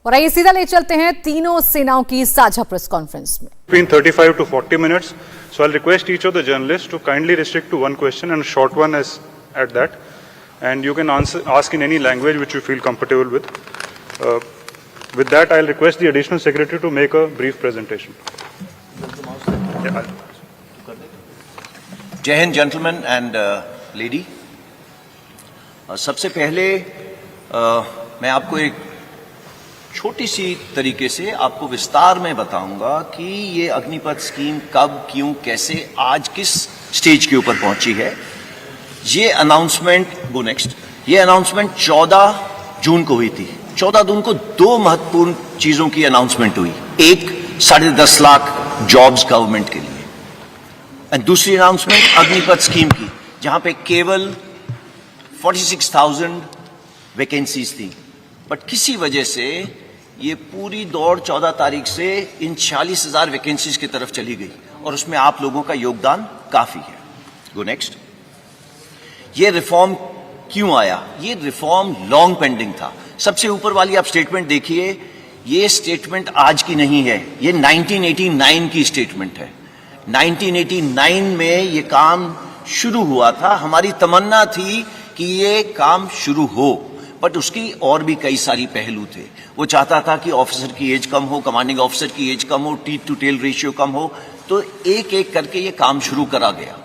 और आइए सीधा ले चलते हैं तीनों सेनाओं की साझा प्रेस कॉन्फ्रेंस में। Between 35 to 40 minutes. So I'll request each of the journalists to kindly restrict to one question and a short one as at that. And you can ask in any language which you feel comfortable with. With that, I'll request the Additional Secretary to make a brief presentation. जय Hind gentlemen and lady. सबसे पहले मैं आपको एक छोटी सी तरीके से आपको विस्तार में बताऊंगा कि ये अग्निपथ स्कीम कब, क्यों, कैसे, आज किस स्टेज के ऊपर पहुंची है। ये अनाउंसमेंट ये अनाउंसमेंट 14 जून को हुई थी। 14 जून को दो महत्वपूर्ण चीजों की अनाउंसमेंट हुई। एक 10.5 लाख जॉब्स गवर्नमेंट के लिए, और दूसरी अनाउंसमेंट अग्निपथ स्कीम की, जहां पे केवल 46,000 वैकेंसीज थी। बट किसी वजह से ये पूरी दौड़ 14 तारीख से इन 46,000 वैकेंसीज की तरफ चली गई, और उसमें आप लोगों का योगदान काफी है। Go next. ये रिफॉर्म क्यों आया? ये रिफॉर्म लॉन्ग पेंडिंग था। सबसे ऊपर वाली आप स्टेटमेंट देखिए, ये स्टेटमेंट आज की नहीं है, ये 1989 की स्टेटमेंट है। 1989 में ये काम शुरू हुआ था। हमारी तमन्ना थी कि ये काम शुरू हो, बट उसकी और भी कई सारी पहलू थे। वो चाहता था कि ऑफिसर की एज कम हो, कमांडिंग ऑफिसर की एज कम हो, टीथ टू टेल रेशियो कम हो, तो एक एक करके ये काम शुरू करा गया।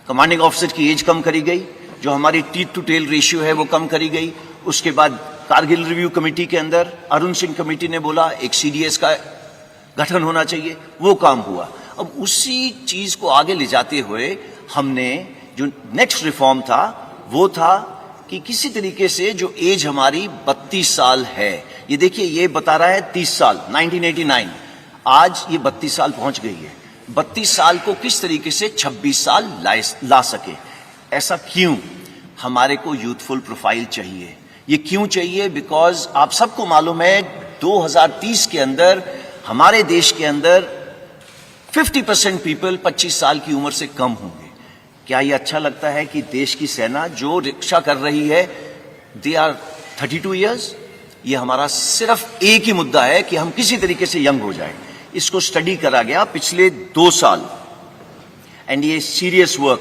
कमांडिंग ऑफिसर की एज कम करी गई, जो हमारी टीथ टू टेल रेशियो है वो कम करी गई। उसके बाद कारगिल रिव्यू कमेटी के अंदर अरुण सिंह कमेटी ने बोला एक सीडीएस का गठन होना चाहिए, वो काम हुआ। अब उसी चीज को आगे ले जाते हुए हमने जो नेक्स्ट रिफॉर्म था वो था कि किसी तरीके से जो एज हमारी 32 साल है, ये देखिए ये बता रहा है 30 साल 1989, आज ये 32 साल पहुंच गई है। 32 साल को किस तरीके से 26 साल ला सके, ऐसा क्यों? हमारे को यूथफुल प्रोफाइल चाहिए। ये क्यों चाहिए? बिकॉज आप सबको मालूम है 2030 के अंदर हमारे देश के अंदर 50% पीपल 25 साल की उम्र से कम होंगे। क्या ये अच्छा लगता है कि देश की सेना जो रक्षा कर रही है दे आर 32 इयर्स? ये हमारा सिर्फ एक ही मुद्दा है कि हम किसी तरीके से यंग हो जाए। इसको स्टडी करा गया पिछले 2 साल, एंड ये सीरियस वर्क।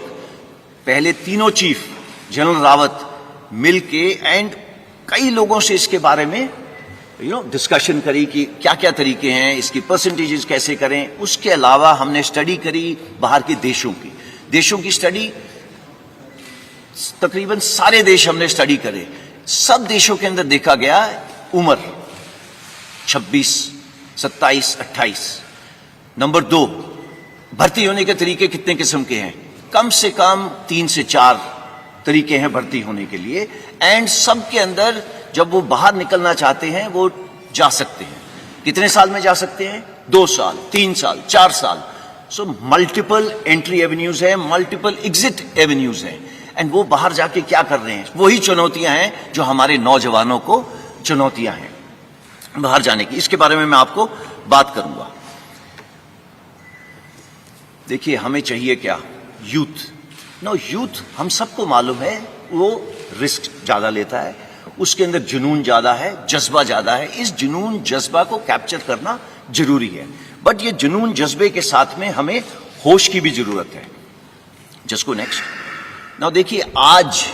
पहले तीनों चीफ जनरल रावत मिलके एंड कई लोगों से इसके बारे में डिस्कशन करी कि क्या क्या तरीके हैं, इसकी परसेंटेजेस कैसे करें। उसके अलावा हमने स्टडी करी बाहर के देशों की स्टडी, तकरीबन सारे देश हमने स्टडी करे। सब देशों के अंदर देखा गया उम्र 26, 27, 28। नंबर 2, भर्ती होने के तरीके कितने किस्म के हैं? कम से कम 3 से 4 तरीके हैं भर्ती होने के लिए, एंड सब के अंदर जब वो बाहर निकलना चाहते हैं वो जा सकते हैं। कितने साल में जा सकते हैं? 2 साल, 3 साल, 4 साल। सो मल्टीपल एंट्री एवेन्यूज हैं, मल्टीपल एग्जिट एवेन्यूज हैं, एंड वो बाहर जाके क्या कर रहे हैं? वही चुनौतियां हैं जो हमारे नौजवानों को चुनौतियां हैं बाहर जाने की। इसके बारे में मैं आपको बात करूंगा। देखिए हमें चाहिए क्या? यूथ हम सबको मालूम है वो रिस्क ज्यादा लेता है, उसके अंदर जुनून ज्यादा है, जज्बा ज्यादा है। इस जुनून जज्बा को कैप्चर करना जरूरी है, बट ये जुनून जज्बे के साथ में हमें होश की भी जरूरत है। Just go next. नाउ देखिए आज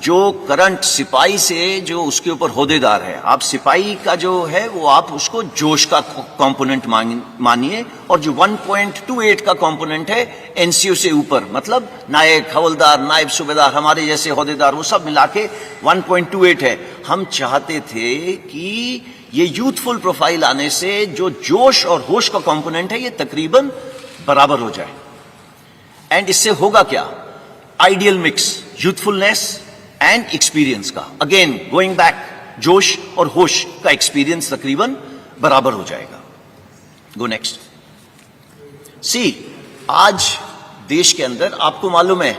जो करंट सिपाही से जो उसके ऊपर होदेदार है, आप सिपाही का जो है वो आप उसको जोश का कंपोनेंट मानिए, और जो 1.28 का कंपोनेंट है एनसीओ से ऊपर, मतलब नायक, हवलदार, नायब सूबेदार, हमारे जैसे होदेदार, वो सब मिला के 1.28 है। हम चाहते थे कि ये यूथफुल प्रोफाइल आने से जो जोश और होश का कंपोनेंट है ये तकरीबन बराबर हो जाए। एंड इससे होगा क्या? Ideal mix youthfulness and experience का। अगेन गोइंग बैक, जोश और होश का एक्सपीरियंस तकरीबन बराबर हो जाएगा। Go next. आज देश के अंदर आपको मालूम है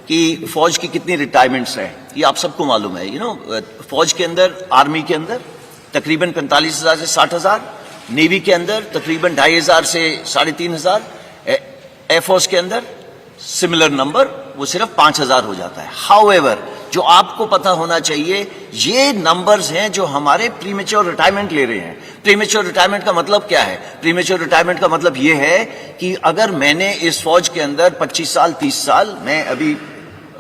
कि फौज की कितनी रिटायरमेंट्स हैं, ये आप सबको मालूम है। फौज के अंदर, आर्मी के अंदर तकरीबन 45,000 से 60,000, नेवी के अंदर तकरीबन 2,500 से 3,500, एयरफोर्स के अंदर सिमिलर नंबर, वो सिर्फ 5,000 हो जाता है। हाउएवर जो आपको पता होना चाहिए, ये नंबर्स हैं जो हमारे प्रीमेच्योर रिटायरमेंट ले रहे हैं। प्रीमेच्योर रिटायरमेंट का मतलब क्या है? प्रीमेच्योर रिटायरमेंट का मतलब ये है कि अगर मैंने इस फौज के अंदर 25 साल 30 साल, मैं अभी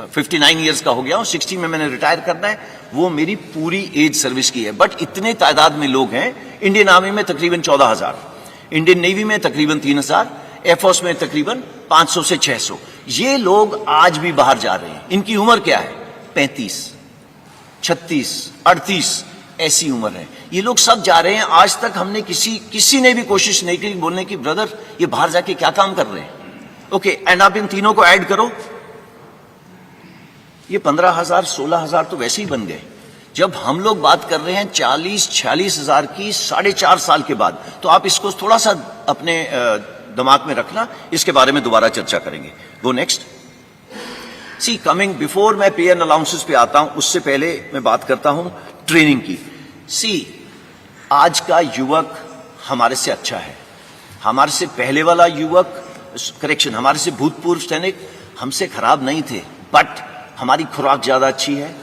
59 ईयर्स का हो गया हूं, 60 में मैंने रिटायर करना है, वो मेरी पूरी एज सर्विस की है। बट इतने तादाद में लोग हैं, इंडियन आर्मी में तकरीबन 14,000, इंडियन नेवी में तकरीबन 3,000, एयरफोर्स में तकरीबन 500 से 600। ये लोग आज भी बाहर जा रहे हैं। इनकी उम्र क्या है? 35, 36, 38 ऐसी उम्र है। ये लोग सब जा रहे हैं। आज तक हमने किसी ने भी कोशिश नहीं की बोलने की ब्रदर ये बाहर जाके क्या काम कर रहे हैं। ओके, एंड आप इन तीनों को ऐड करो, ये 15,000 16,000 तो वैसे ही बन गए। जब हम लोग बात कर रहे हैं 40-46 हजार की 4.5 साल के बाद, तो आप इसको थोड़ा सा अपने दिमाग में रखना, इसके बारे में दोबारा चर्चा करेंगे। Go next. See coming before मैं पे एंड अलाउंसेस पे आता हूं, उससे पहले मैं बात करता हूं ट्रेनिंग की। सी आज का युवक हमारे से अच्छा है। हमारे से पहले वाला युवक, करेक्शन, हमारे से भूतपूर्व सैनिक हमसे खराब नहीं थे, बट हमारी खुराक ज्यादा अच्छी है,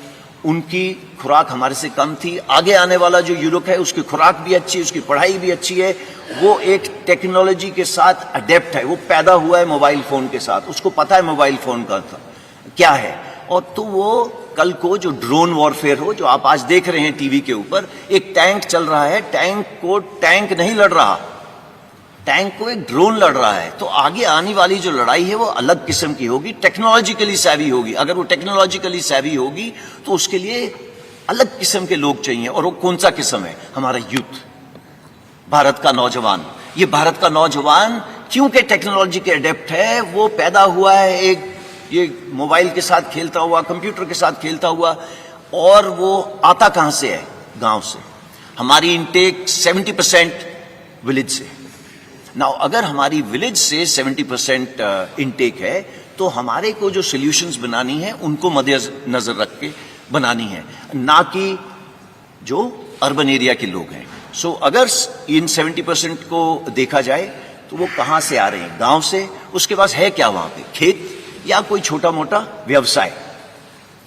उनकी खुराक हमारे से कम थी। आगे आने वाला जो युवक है उसकी खुराक भी अच्छी, उसकी पढ़ाई भी अच्छी है, वो एक टेक्नोलॉजी के साथ अडेप्ट है, वो पैदा हुआ है मोबाइल फोन के साथ, उसको पता है मोबाइल फोन का क्या है। और तो वो कल को जो ड्रोन वॉरफेयर हो, जो आप आज देख रहे हैं टीवी के ऊपर, एक टैंक चल रहा है, टैंक को टैंक नहीं लड़ रहा, टैंक को एक ड्रोन लड़ रहा है। तो आगे आने वाली जो लड़ाई है वो अलग किस्म की होगी, टेक्नोलॉजिकली सैवी होगी। अगर वो टेक्नोलॉजिकली सैवी होगी तो उसके लिए अलग किस्म के लोग चाहिए। और वो कौन सा किस्म है? हमारा यूथ, भारत का नौजवान। ये भारत का नौजवान क्योंकि टेक्नोलॉजी के अडेप्ट है, वो पैदा हुआ है एक ये मोबाइल के साथ खेलता हुआ, कंप्यूटर के साथ खेलता हुआ, और वो आता कहां से है? गांव से। हमारी इनटेक 70% विलेज से। नाउ अगर हमारी विलेज से 70% इनटेक है, तो हमारे को जो सॉल्यूशंस बनानी है उनको मद्देनजर रख के बनानी है, ना कि जो अर्बन एरिया के लोग हैं। सो अगर इन 70% को देखा जाए तो वो कहां से आ रहे हैं? गांव से। उसके पास है क्या वहां पे? खेत या कोई छोटा मोटा व्यवसाय।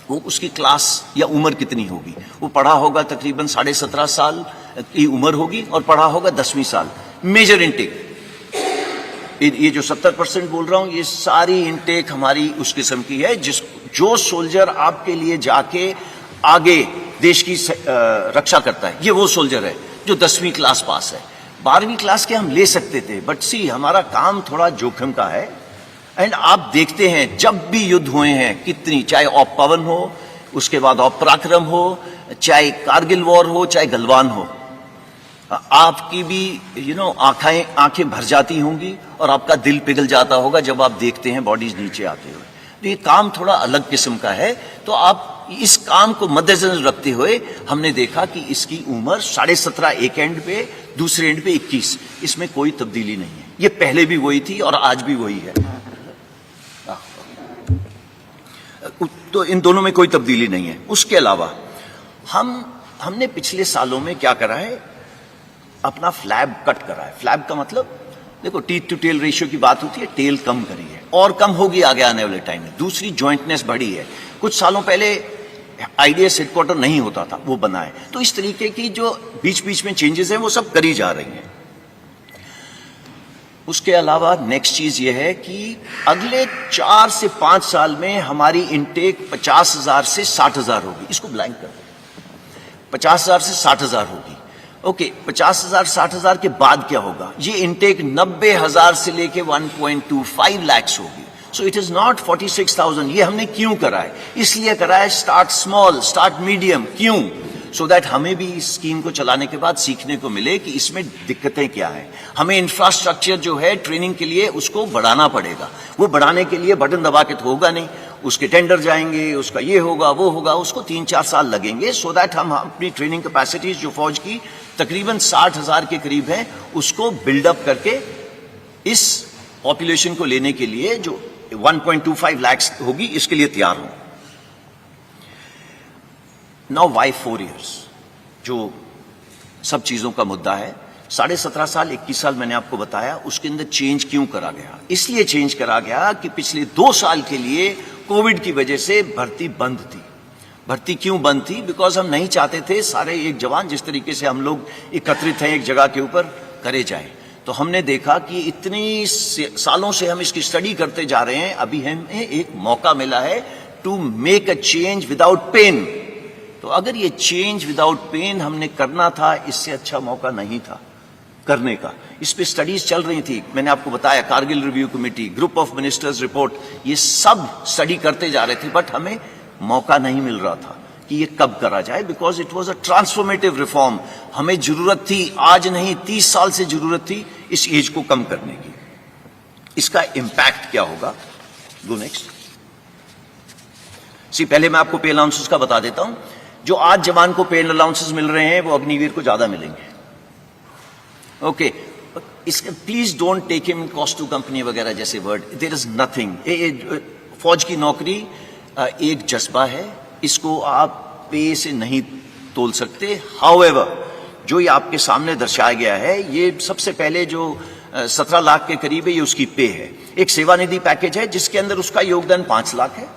वो उसकी क्लास या उम्र कितनी होगी? वो पढ़ा होगा तकरीबन 17.5 साल की उम्र होगी और पढ़ा होगा 10वीं साल। मेजर इनटेक, ये जो 70% बोल रहा हूं, ये सारी इनटेक हमारी उस किस्म की है जो सोल्जर आपके लिए जाके आगे देश की रक्षा करता है, ये वो सोल्जर है जो 10वीं क्लास पास है। 12वीं क्लास के हम ले सकते थे, बट सी हमारा काम थोड़ा जोखिम का है। एंड आप देखते हैं जब भी युद्ध हुए हैं कितनी, चाहे ऑप पवन हो, उसके बाद ऑप पराक्रम हो, चाहे कारगिल वॉर हो, चाहे गलवान हो, आपकी भी आंखें भर जाती होंगी और आपका दिल पिघल जाता होगा जब आप देखते हैं बॉडीज नीचे आते हुए। तो ये काम थोड़ा अलग किस्म का है। तो आप इस काम को मद्देनजर रखते हुए हमने देखा कि इसकी उम्र 17.5 एक एंड पे, दूसरे एंड पे 21, इसमें कोई तब्दीली नहीं है। ये पहले भी वही थी और आज भी वही है। तो इन दोनों में कोई तब्दीली नहीं है। उसके अलावा हमने पिछले सालों में क्या करा है? अपना फ्लैब कट करा है। फ्लैब का मतलब देखो, टीथ टू टेल रेशियो की बात होती है, टेल कम करी है और कम होगी आगे आने वाले टाइम में। दूसरी जॉइंटनेस बढ़ी है। कुछ सालों पहले आईडीएस हेडक्वार्टर नहीं होता था, वो बना है। तो इस तरीके की जो बीच बीच में चेंजेस हैं वो सब करी जा रही हैं। उसके अलावा नेक्स्ट चीज ये है कि अगले 4 से 5 साल में हमारी इनटेक 50,000 से 60,000 होगी। इसको ब्लैंक कर दो। 50,000 से 60,000 होगी। ओके, 50,000 60,000 के बाद क्या होगा? ये इनटेक 90,000 से लेके 1.25 लाख होगी। सो इट इज नॉट 46,000। ये हमने क्यों करा है? इसलिए करा है स्टार्ट स्मॉल, स्टार्ट मीडियम। क्यों? सो दैट हमें भी इस स्कीम को चलाने के बाद सीखने को मिले कि इसमें दिक्कतें क्या हैं। हमें इंफ्रास्ट्रक्चर जो है ट्रेनिंग के लिए उसको बढ़ाना पड़ेगा। वो बढ़ाने के लिए बटन दबा के तो होगा नहीं, उसके टेंडर जाएंगे, उसका ये होगा वो होगा, उसको 3-4 साल लगेंगे। सो दैट हम अपनी ट्रेनिंग कैपेसिटीज जो फौज की तकरीबन 60,000 के करीब है, उसको बिल्डअप करके इस पॉपुलेशन को लेने के लिए जो 1.25 लाख होगी, इसके लिए तैयार हो। नाउ वाई 4 years, जो सब चीजों का मुद्दा है। 17.5 साल 21 साल मैंने आपको बताया, उसके अंदर चेंज क्यों करा गया? इसलिए चेंज करा गया कि पिछले 2 साल के लिए कोविड की वजह से भर्ती बंद थी। भर्ती क्यों बंद थी? बिकॉज हम नहीं चाहते थे सारे एक जवान जिस तरीके से हम लोग एकत्रित हैं एक जगह के ऊपर करे जाए। तो हमने देखा कि इतनी सालों से हम इसकी स्टडी करते जा रहे हैं, अभी हमें एक मौका मिला है to make a change without pain. तो अगर ये चेंज विदाउट पेन हमने करना था, इससे अच्छा मौका नहीं था करने का। इस पे स्टडीज चल रही थी, मैंने आपको बताया, Kargil review committee, group of ministers report, ये सब स्टडी करते जा रहे थे, बट हमें मौका नहीं मिल रहा था कि ये कब करा जाए, because it was a transformative reform. हमें जरूरत थी, आज नहीं 30 साल से जरूरत थी इस एज को कम करने की। इसका इंपैक्ट क्या होगा? Go next. पहले मैं आपको पे अलाउंसेस का बता देता हूं। जो आज जवान को पे अलाउंसेस मिल रहे हैं वो अग्निवीर को ज्यादा मिलेंगे। ओके, इसका please don't take him cost to company वगैरह जैसे वर्ड, देयर इज नथिंग। फौज की नौकरी एक जज्बा है, इसको आप पे से नहीं तोल सकते। हाउएवर, जो ये आपके सामने दर्शाया गया है, ये सबसे पहले जो 17 लाख के करीब है, ये उसकी पे है। एक सेवानिधि पैकेज है जिसके अंदर उसका योगदान 5 लाख है।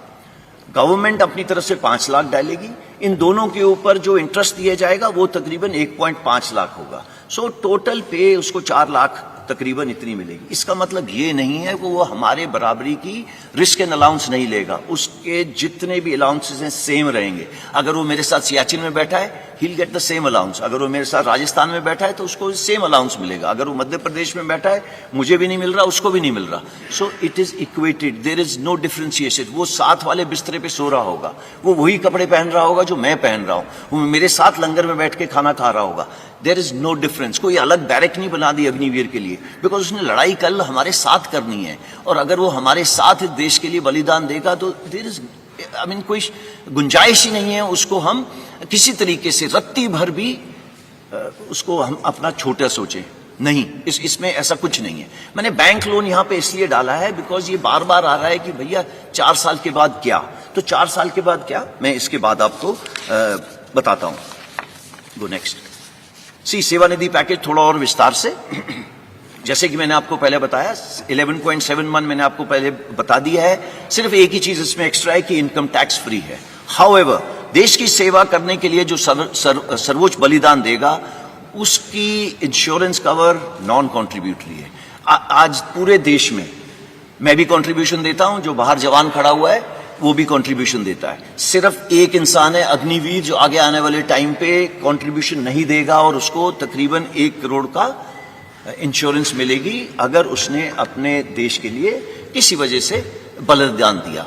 गवर्नमेंट अपनी तरफ से 5 लाख डालेगी। इन दोनों के ऊपर जो इंटरेस्ट दिया जाएगा वो तकरीबन 1.5 लाख होगा। सो टोटल पे उसको 4 लाख तकरीबन इतनी मिलेगी। इसका मतलब ये नहीं है कि वो हमारे बराबरी की रिस्क एंड अलाउंस नहीं लेगा, उसके जितने भी अलाउंसेस हैं सेम रहेंगे। अगर वो मेरे साथ सियाचिन में बैठा है, he will get the same allowance. अगर वो मेरे साथ राजस्थान में बैठा है तो उसको सेम अलाउंस मिलेगा। अगर वो मध्य प्रदेश में बैठा है, मुझे भी नहीं मिल रहा, उसको भी नहीं मिल रहा। So it is equated, there is no differentiation. वो साथ वाले बिस्तरे पे सो रहा होगा, वो वही कपड़े पहन रहा होगा जो मैं पहन रहा हूं, वो मेरे साथ लंगर में बैठ के खाना खा रहा होगा। There is no difference. कोई अलग बैरक नहीं बना दी अग्निवीर के लिए, बिकॉज उसने लड़ाई कल हमारे साथ करनी है। और अगर वो हमारे साथ देश के लिए बलिदान देगा तो देयर इज कोई गुंजाइश ही नहीं है उसको हम किसी तरीके से रत्ती भर भी उसको हम अपना छोटा सोचे। नहीं, इसमें ऐसा कुछ नहीं है। मैंने बैंक लोन यहां पे इसलिए डाला है बिकॉज ये बार बार आ रहा है कि भैया 4 साल के बाद क्या। तो 4 साल के बाद क्या, मैं इसके बाद आपको बताता हूं। Go next. सेवानिधि पैकेज थोड़ा और विस्तार से, जैसे कि मैंने आपको पहले बताया 11.71 मैंने आपको पहले बता दिया है। सिर्फ एक ही चीज इसमें एक्स्ट्रा है कि इनकम टैक्स फ्री है। हाउएवर, देश की सेवा करने के लिए जो सर्वोच्च बलिदान देगा उसकी इंश्योरेंस कवर नॉन कॉन्ट्रीब्यूटरी है। आज पूरे देश में मैं भी कंट्रीब्यूशन देता हूं, जो बाहर जवान खड़ा हुआ है वो भी कंट्रीब्यूशन देता है। सिर्फ एक इंसान है अग्निवीर जो आगे आने वाले टाइम पे कंट्रीब्यूशन नहीं देगा और उसको तकरीबन 1 करोड़ का इंश्योरेंस मिलेगी अगर उसने अपने देश के लिए किसी वजह से बलिदान दिया।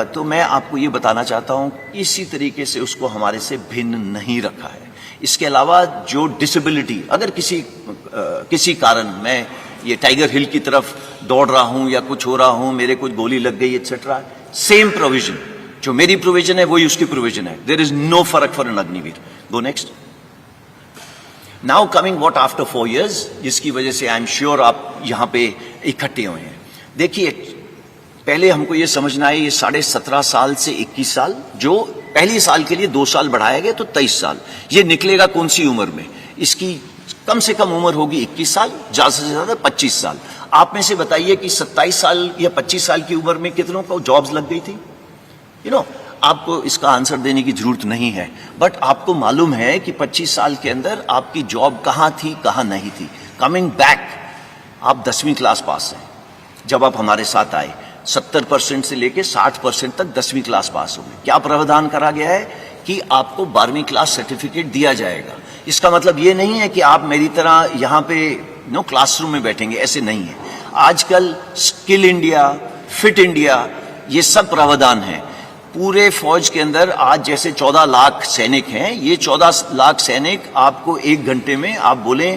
तो मैं आपको ये बताना चाहता हूं, इसी तरीके से उसको हमारे से भिन्न नहीं रखा है। इसके अलावा जो डिसेबिलिटी, अगर किसी कारण मैं ये टाइगर हिल की तरफ दौड़ रहा हूं या कुछ हो रहा हूं, मेरे कुछ गोली लग गई एक्सेट्रा, सेम प्रोविजन, जो मेरी प्रोविजन है वही उसकी प्रोविजन है। देयर इज नो फर्क for an Agniveer. Go next. Now coming what after 4 years, जिसकी वजह से आई एम श्योर आप यहां पे इकट्ठे हुए हैं। देखिए, पहले हमको ये समझना है, ये 17.5 साल से 21 साल, जो पहली साल के लिए 2 साल बढ़ाया गया तो 23 साल। ये निकलेगा कौन सी उम्र में? इसकी कम से कम उम्र होगी 21 साल, ज्यादा से ज्यादा 25 साल। आप में से बताइए कि 27 साल या 25 साल की उम्र में कितनों को जॉब्स लग गई थी? आपको इसका आंसर देने की जरूरत नहीं है, बट आपको मालूम है कि 25 साल के अंदर आपकी जॉब कहां थी, कहां नहीं थी। कमिंग बैक, आप 10वीं क्लास पास हैं जब आप हमारे साथ आए। 70% से लेके 60% तक 10वीं क्लास पास हो गए। क्या प्रावधान करा गया है कि आपको 12वीं क्लास सर्टिफिकेट दिया जाएगा। इसका मतलब ये नहीं है कि आप मेरी तरह यहाँ पे क्लासरूम में बैठेंगे, ऐसे नहीं है। आजकल स्किल इंडिया, फिट इंडिया, ये सब प्रावधान है पूरे फौज के अंदर। आज जैसे 14 लाख सैनिक हैं, ये 14 लाख सैनिक आपको 1 घंटे में आप बोले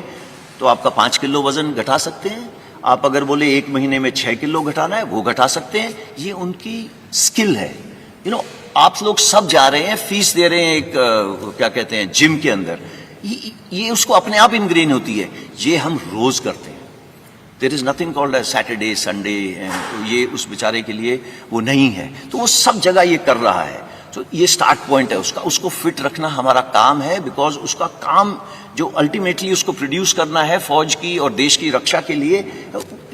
तो आपका 5 किलो वजन घटा सकते हैं। आप अगर बोले 1 महीने में 6 किलो घटाना है, वो घटा सकते हैं। ये उनकी स्किल है। आप लोग सब जा रहे हैं, फीस दे रहे हैं एक क्या कहते हैं जिम के अंदर, ये उसको अपने आप इनग्रेन होती है। ये हम रोज करते हैं। There is nothing called Saturday Sunday, ये उस बेचारे के लिए वो नहीं है। तो वो सब जगह ये कर रहा है। तो ये स्टार्ट पॉइंट है उसका, उसको फिट रखना हमारा काम है। बिकॉज उसका काम जो अल्टीमेटली उसको प्रोड्यूस करना है फौज की और देश की रक्षा के लिए,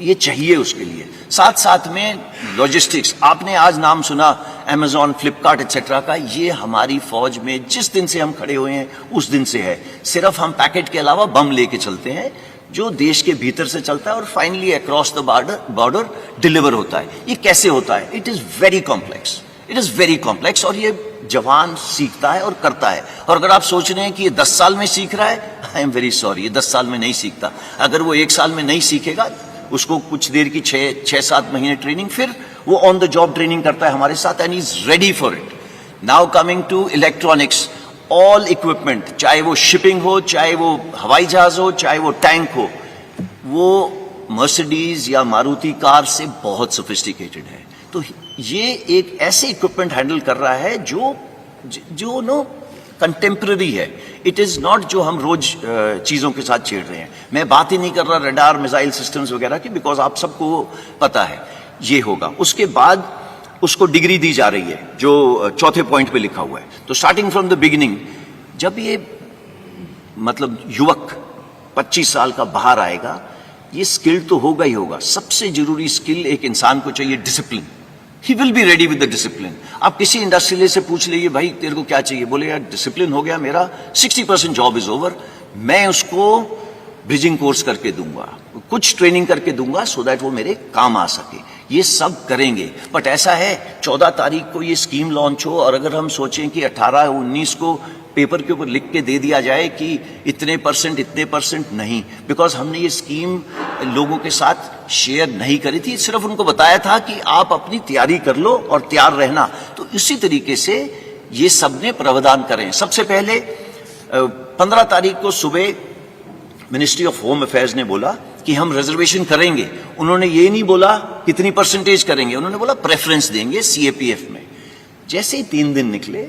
ये चाहिए उसके लिए। साथ साथ में लॉजिस्टिक्स, आपने आज नाम सुना Amazon, फ्लिपकार्ट एक्सेट्रा का, ये हमारी फौज में जिस दिन से हम खड़े हुए हैं उस दिन से है। सिर्फ हम पैकेट के अलावा बम लेके चलते हैं जो देश के भीतर से चलता है और finally across the border deliver होता है। ये कैसे होता है? It is very complex, it is very complex, और ये जवान सीखता है और करता है। और अगर आप सोच रहे हैं कि ये 10 साल में सीख रहा है, आई एम वेरी सॉरी, ये 10 साल में नहीं सीखता। अगर वो 1 साल में नहीं सीखेगा, उसको कुछ देर की 6-7 महीने ट्रेनिंग, फिर वो ऑन द जॉब ट्रेनिंग करता है हमारे साथ and is ready for it. Now coming to electronics, all equipment, चाहे वो शिपिंग हो, चाहे वो हवाई जहाज हो, चाहे वो टैंक हो, वो मर्सिडीज या मारुति कार से बहुत सोफिस्टिकेटेड है। तो ये एक ऐसे इक्विपमेंट हैंडल कर रहा है जो नो कंटेम्प्रेरी है। इट इज नॉट जो हम रोज चीजों के साथ छेड़ रहे हैं। मैं बात ही नहीं कर रहा रडार, मिसाइल सिस्टम्स वगैरह की, बिकॉज आप सबको पता है ये होगा। उसके बाद उसको डिग्री दी जा रही है जो चौथे पॉइंट पे लिखा हुआ है। तो स्टार्टिंग फ्रॉम द बिगिनिंग, जब ये मतलब युवक 25 साल का बाहर आएगा, ये स्किल तो होगा ही होगा। सबसे जरूरी स्किल एक इंसान को चाहिए, discipline. He will be ready with the discipline. आप किसी इंडस्ट्रियलिस्ट से पूछ लीजिए, भाई तेरे को क्या चाहिए? बोले यार डिसिप्लिन हो गया मेरा, 60% जॉब इज ओवर, मैं उसको ब्रिजिंग कोर्स करके दूंगा, कुछ ट्रेनिंग करके दूंगा सो दैट वो मेरे काम आ सके। ये सब करेंगे। बट ऐसा है 14 तारीख को ये स्कीम लॉन्च हो और अगर हम सोचें कि 18-19 को पेपर के ऊपर लिख के दे दिया जाए कि इतने परसेंट नहीं, बिकॉज हमने ये स्कीम लोगों के साथ शेयर नहीं करी थी, सिर्फ उनको बताया था कि आप अपनी तैयारी कर लो और तैयार रहना। तो इसी तरीके से ये सबने प्रावधान करें। सबसे पहले 15 तारीख को सुबह मिनिस्ट्री ऑफ होम अफेयर्स ने बोला कि हम रिजर्वेशन करेंगे। उन्होंने ये नहीं बोला कितनी परसेंटेज करेंगे, उन्होंने बोला प्रेफरेंस देंगे सीएपीएफ में। जैसे ही 3 दिन निकले,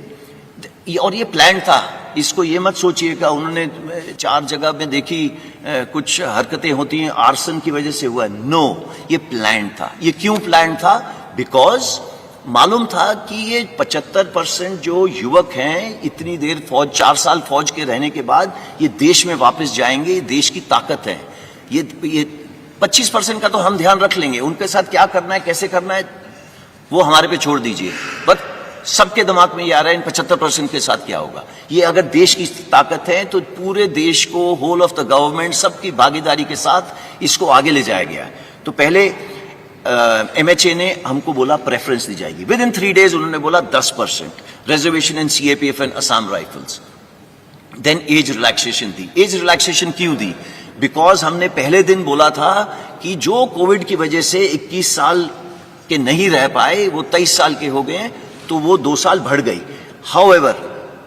और ये प्लान था, इसको ये मत सोचिएगा उन्होंने 4 जगह में देखी कुछ हरकतें होती हैं आर्सन की वजह से हुआ। नो, ये प्लान था। ये क्यों प्लान था? बिकॉज मालूम था कि ये 75% जो युवक हैं इतनी देर फौज, 4 साल फौज के रहने के बाद ये देश में वापस जाएंगे, ये देश की ताकत है। ये 25% का तो हम ध्यान रख लेंगे, उनके साथ क्या करना है, कैसे करना है, वो हमारे पे छोड़ दीजिए। बट सबके दिमाग में ये आ रहा है इन 75% के साथ क्या होगा। ये अगर देश की ताकत है तो पूरे देश को, होल ऑफ द गवर्नमेंट, सबकी भागीदारी के साथ इसको आगे ले जाया गया। तो पहले एमएचए ने हमको बोला प्रेफरेंस दी जाएगी। विद इन 3 डेज उन्होंने बोला 10% reservation in CAPF and Assam Rifles. Then age relaxation दी। एज रिलैक्सेशन क्यों दी? बिकॉज हमने पहले दिन बोला था कि जो कोविड की वजह से 21 साल के नहीं रह पाए वो 23 साल के हो गए, तो वो 2 साल बढ़ गई। हाउएवर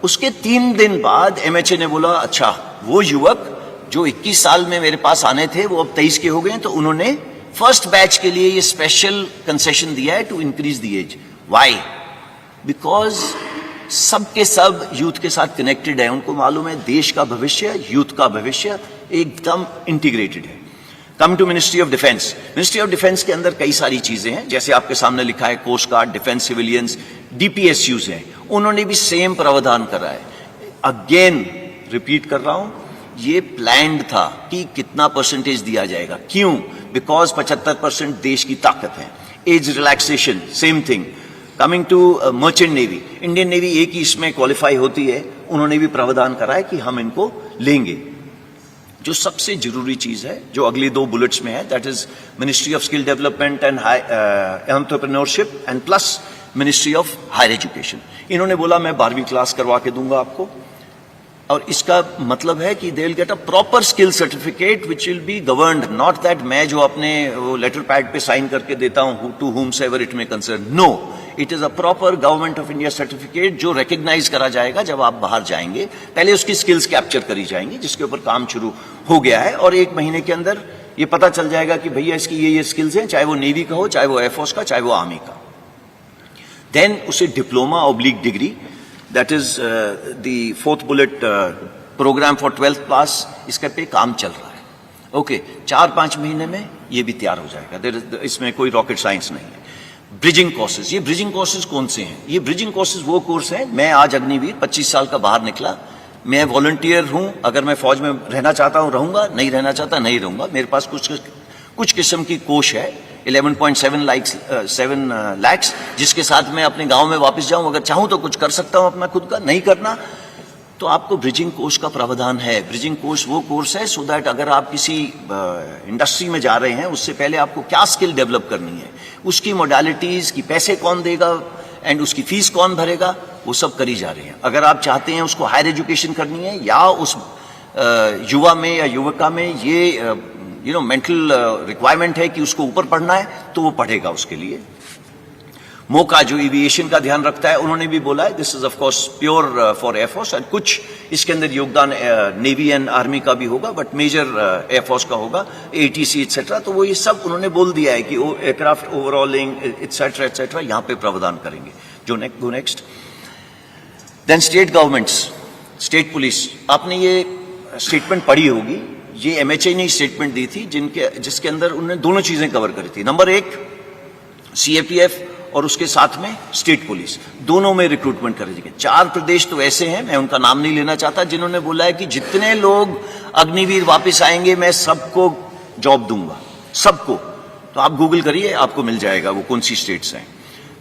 उसके 3 दिन बाद एमएचए ने बोला अच्छा वो युवक जो 21 साल में मेरे पास आने थे वो अब 23 के हो गए, तो उन्होंने फर्स्ट बैच के लिए ये स्पेशल कंसेशन दिया है to increase the age. Why? Because सबके सब यूथ के साथ कनेक्टेड है, उनको मालूम है देश का भविष्य, यूथ का भविष्य एकदम इंटीग्रेटेड है। Come to Ministry of Defence. Ministry of Defence के अंदर कई सारी चीजें हैं, जैसे आपके सामने लिखा है coast guard, defence civilians, DPSUs हैं, उन्होंने भी सेम प्रावधान करा है। अगेन रिपीट कर रहा हूं, ये प्लान्ड था कि कितना परसेंटेज दिया जाएगा। क्यों? बिकॉज 75% देश की ताकत है। Age relaxation same thing. Coming to merchant navy, Indian Navy एक ही इसमें क्वालिफाई होती है, उन्होंने भी प्रावधान करा है कि हम इनको लेंगे। जो सबसे जरूरी चीज है जो अगली 2 बुलेट्स में है, that is Ministry of Skill Development and Entrepreneurship and plus Ministry of Higher Education. इन्होंने बोला मैं 12वीं क्लास करवा के दूंगा आपको, और इसका मतलब है कि they will get a proper skill certificate which will be governed, not that मैं जो अपने लेटर पैड पे साइन करके देता हूं to whomsoever it may concern. No, it is a proper Government of India certificate जो रिकग्नाइज करा जाएगा जब आप बाहर जाएंगे। पहले उसकी स्किल्स कैप्चर करी जाएंगी, जिसके ऊपर काम शुरू हो गया है, और 1 महीने के अंदर ये पता चल जाएगा कि भैया इसकी ये स्किल्स हैं, चाहे वो नेवी का हो, चाहे वो एयरफोर्स का, चाहे वो आर्मी का। देन उसे diploma oblique degree, that is the 4th bullet programme for 12th pass, इसके पे काम चल रहा है। ओके, 4-5 महीने में ये भी तैयार हो जाएगा। इसमें कोई रॉकेट साइंस नहीं है। ब्रिजिंग कोर्सेज, ये ब्रिजिंग कोर्सेज कौन से हैं? ये ब्रिजिंग कोर्सेज वो कोर्स हैं, मैं आज अग्निवीर 25 साल का बाहर निकला, मैं वॉलंटियर हूं, अगर मैं फौज में रहना चाहता हूं रहूंगा, नहीं रहना चाहता नहीं रहूंगा। मेरे पास कुछ किस्म की कोश है, 11.7 lakhs, जिसके साथ मैं अपने गांव में वापस जाऊं, अगर चाहूं तो कुछ कर सकता हूं अपना खुद का, नहीं करना तो आपको ब्रिजिंग कोर्स का प्रावधान है। ब्रिजिंग कोर्स वो कोर्स है सो दैट अगर आप किसी इंडस्ट्री में जा रहे हैं उससे पहले आपको क्या स्किल डेवलप करनी है, उसकी मोडालिटीज की, पैसे कौन देगा एंड उसकी फीस कौन भरेगा, वो सब करी जा रही है। अगर आप चाहते हैं उसको हायर एजुकेशन करनी है या उस युवा में या युवका में ये मेंटल रिक्वायरमेंट है कि उसको ऊपर पढ़ना है, तो वो पढ़ेगा उसके लिए। मौका जो एविएशन का ध्यान रखता है, उन्होंने भी बोला है this is of course pure for air force, और कुछ इसके अंदर योगदान नेवी एंड आर्मी का भी होगा, बट मेजर एयरफोर्स का होगा, एटीसी एटसेट्रा। तो वो ये सब उन्होंने बोल दिया है कि एयरक्राफ्ट ओवरऑलिंग एटसेट्रा एटसेट्रा यहाँ पे प्रावधान करेंगे। जो next then state governments, state police, आपने ये स्टेटमेंट पढ़ी होगी, ये एमएचए ने स्टेटमेंट दी थी जिसके अंदर उन्होंने दोनों चीजें कवर करी थी। नंबर एक, सीएपीएफ और उसके साथ में स्टेट पुलिस, दोनों में रिक्रूटमेंट करेंगे। 4 प्रदेश तो ऐसे हैं, मैं उनका नाम नहीं लेना चाहता, जिन्होंने बोला है कि जितने लोग अग्निवीर वापस आएंगे मैं सबको जॉब दूंगा, सबको। तो आप गूगल करिए, आपको मिल जाएगा वो कौन सी स्टेट्स हैं।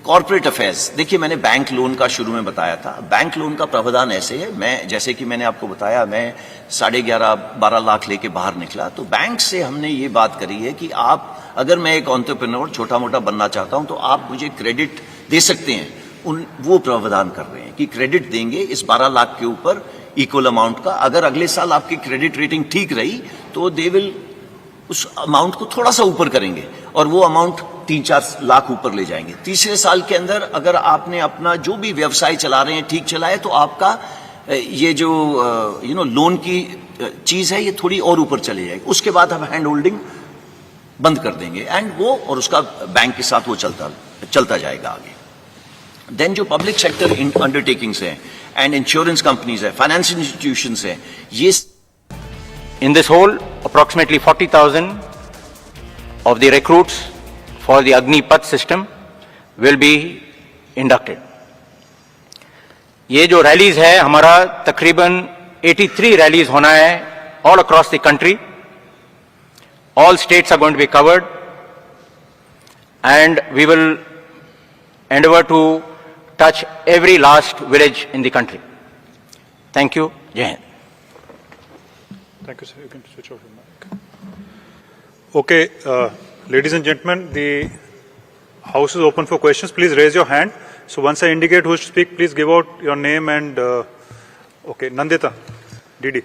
कॉर्पोरेट अफेयर्स, देखिए मैंने बैंक लोन का शुरू में बताया था। बैंक लोन का प्रावधान ऐसे है, मैं जैसे कि मैंने आपको बताया, मैं 11.5-12 लाख लेके बाहर निकला, तो बैंक से हमने ये बात करी है कि आप, अगर मैं एक एंटरप्रेन्योर छोटा मोटा बनना चाहता हूं तो आप मुझे क्रेडिट दे सकते हैं। वो प्रावधान कर रहे हैं कि क्रेडिट देंगे इस 12 लाख के ऊपर इक्वल अमाउंट का। अगर अगले साल आपकी क्रेडिट रेटिंग ठीक रही तो दे विल उस अमाउंट को थोड़ा सा ऊपर करेंगे और वो अमाउंट 3-4 लाख ऊपर ले जाएंगे। तीसरे साल के अंदर अगर आपने अपना जो भी व्यवसाय चला रहे हैं ठीक चलाए तो आपका ये जो लोन की चीज है ये थोड़ी और ऊपर चली जाएगी। उसके बाद हम हैंड होल्डिंग बंद कर देंगे एंड वो और उसका बैंक के साथ वो चलता जाएगा आगे। देन जो पब्लिक सेक्टर अंडरटेकिंग्स हैं एंड इंश्योरेंस कंपनीज है, फाइनेंशियल इंस्टीट्यूशंस है, ये in this whole approximately 40,000 of the recruits for the Agnipath system will be inducted. ये जो रैलीज है हमारा तकरीबन 83 रैलीज होना है all across the country. All states are going to be covered and we will endeavor to touch every last village in the country. Thank you. Jai Hind. Thank you, sir. You can switch off your mic. Okay, ladies and gentlemen, the house is open for questions. Please raise your hand. So once I indicate who to speak, please give out your name and, okay, Nandita, DD.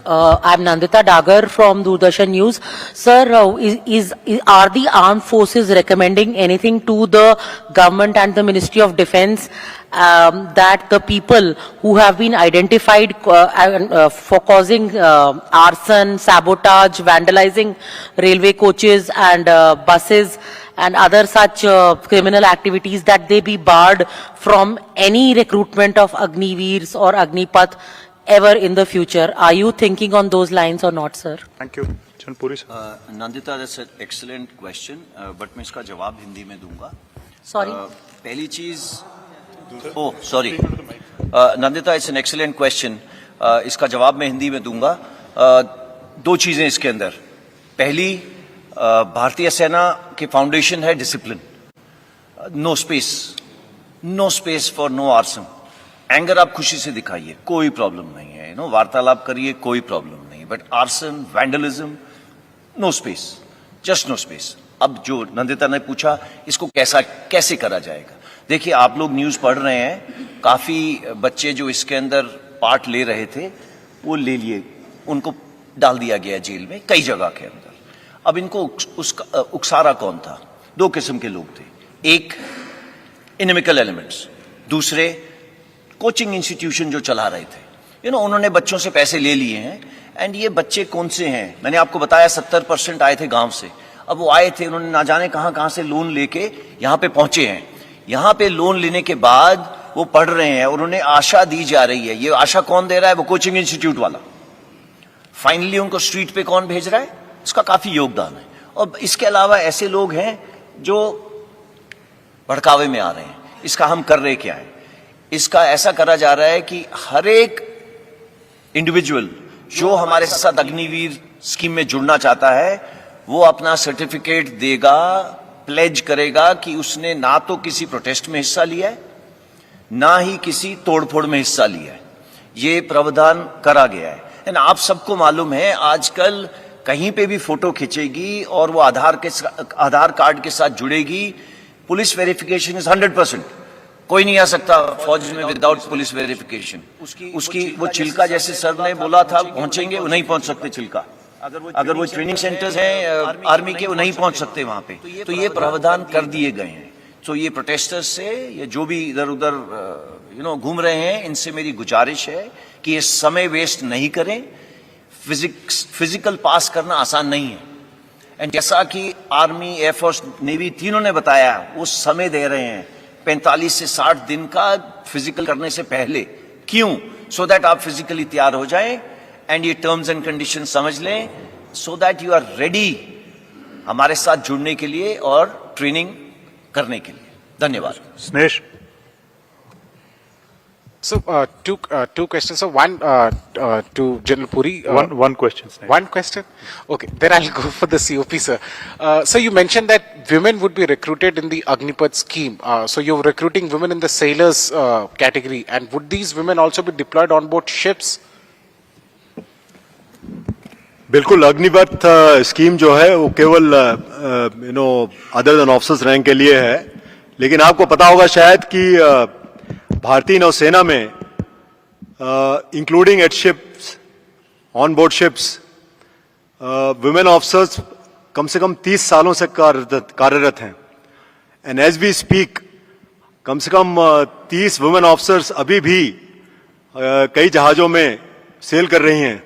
I'm Nandita Dagar from Doordarshan News. Sir, are the armed forces recommending anything to the government and the Ministry of Defence that the people who have been identified for causing arson, sabotage, vandalizing railway coaches and buses and other such criminal activities, that they be barred from any recruitment of Agniveers or Agnipath ever in the future? Are you thinking on those lines or not, sir? Thank you. Chanpuri, sir. Nandita, that's an excellent question, but मैं इसका जवाब हिंदी में दूंगा। Sorry. पहली चीज, sorry Nandita, it's an excellent question, इसका जवाब मैं हिंदी में दूंगा। 2 चीजें इसके अंदर। पहली, भारतीय सेना की फाउंडेशन है discipline, no space for no arson. Anger आप खुशी से दिखाइए, कोई प्रॉब्लम नहीं है, वार्तालाप करिए, कोई प्रॉब्लम नहीं, but arson, vandalism, no space, just no space. अब जो नंदिता ने पूछा, इसको कैसे करा जाएगा? देखिए, आप लोग न्यूज पढ़ रहे हैं, काफी बच्चे जो इसके अंदर पार्ट ले रहे थे वो ले लिए, उनको डाल दिया गया जेल में कई जगह के अंदर। अब इनको उकसारा कौन था? 2 किस्म के लोग थे, एक इनमिकल एलिमेंट्स, दूसरे कोचिंग इंस्टीट्यूशन जो चला रहे थे। उन्होंने बच्चों से पैसे ले लिए हैं एंड ये बच्चे कौन से हैं? मैंने आपको बताया 70% आए थे गांव से। अब वो आए थे, उन्होंने ना जाने कहां से लोन लेके यहां पे पहुंचे हैं। यहां पे लोन लेने के बाद वो पढ़ रहे हैं, उन्होंने आशा दी जा रही है। ये आशा कौन दे रहा है? वो कोचिंग इंस्टीट्यूट वाला। फाइनली उनको स्ट्रीट पे कौन भेज रहा है? इसका काफी योगदान है। और इसके अलावा ऐसे लोग हैं जो भड़कावे में आ रहे हैं। इसका हम कर रहे क्या है? इसका ऐसा करा जा रहा है कि हर एक इंडिविजुअल जो हमारे साथ अग्निवीर स्कीम में जुड़ना चाहता है, वो अपना सर्टिफिकेट देगा, प्लेज करेगा कि उसने ना तो किसी प्रोटेस्ट में हिस्सा लिया है, ना ही किसी तोड़फोड़ में हिस्सा लिया है। ये प्रावधान करा गया है। एंड आप सबको मालूम है आजकल कहीं पे भी फोटो खींचेगी और वो आधार कार्ड के साथ जुड़ेगी, पुलिस वेरिफिकेशन इज 100%। कोई नहीं आ सकता फौज में विदाउट पुलिस वेरिफिकेशन। उसकी वो चिल्का जैसे सर ने बोला था पहुंचेंगे, वो नहीं पहुंच सकते चिल्का। अगर वो ट्रेनिंग सेंटर्स हैं आर्मी के, वो नहीं पहुंच सकते वहां पे। तो ये प्रावधान कर दिए गए हैं। तो ये प्रोटेस्टर्स से, ये जो भी इधर उधर घूम रहे हैं, इनसे मेरी गुजारिश है कि ये समय वेस्ट नहीं करें। फिजिकल पास करना आसान नहीं है। एंड जैसा कि आर्मी, एयरफोर्स, नेवी तीनों ने बताया, वो समय दे रहे हैं 45 से 60 दिन का फिजिकल करने से पहले। क्यों? सो दैट आप फिजिकली तैयार हो जाएं एंड ये टर्म्स एंड कंडीशन समझ लें, so that you are ready हमारे साथ जुड़ने के लिए और ट्रेनिंग करने के लिए। धन्यवाद। Snesh. So, two questions. So, one to General Puri. One question, Snesh. One question? Okay, then I'll go for the COP, sir. So, you mentioned that women would be recruited in the Agnipath scheme. So, you're recruiting women in the sailors category. And would these women also be deployed on board ships? बिल्कुल, Agnipath scheme जो है वो केवल other than officers rank के लिए है। लेकिन आपको पता होगा शायद कि भारतीय नौसेना में including eight ships, on board ships, women officers कम से कम 30 सालों से कार्यरत हैं। एंड एज वी स्पीक कम से कम 30 वुमेन ऑफिसर्स अभी भी कई जहाजों में सेल कर रही हैं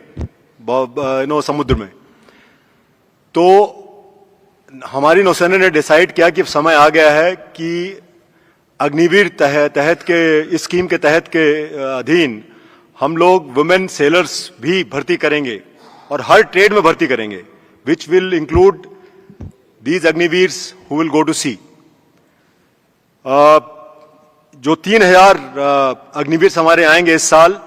समुद्र में। तो हमारी नौसेना ने डिसाइड किया कि अब समय आ गया है कि अग्निवीर तहत के इस स्कीम के तहत के अधीन हम लोग वुमेन सेलर्स भी भर्ती करेंगे और हर ट्रेड में भर्ती करेंगे, which will include these Agniveers who will go to sea. जो 3000 अग्निवीर हमारे आएंगे इस साल,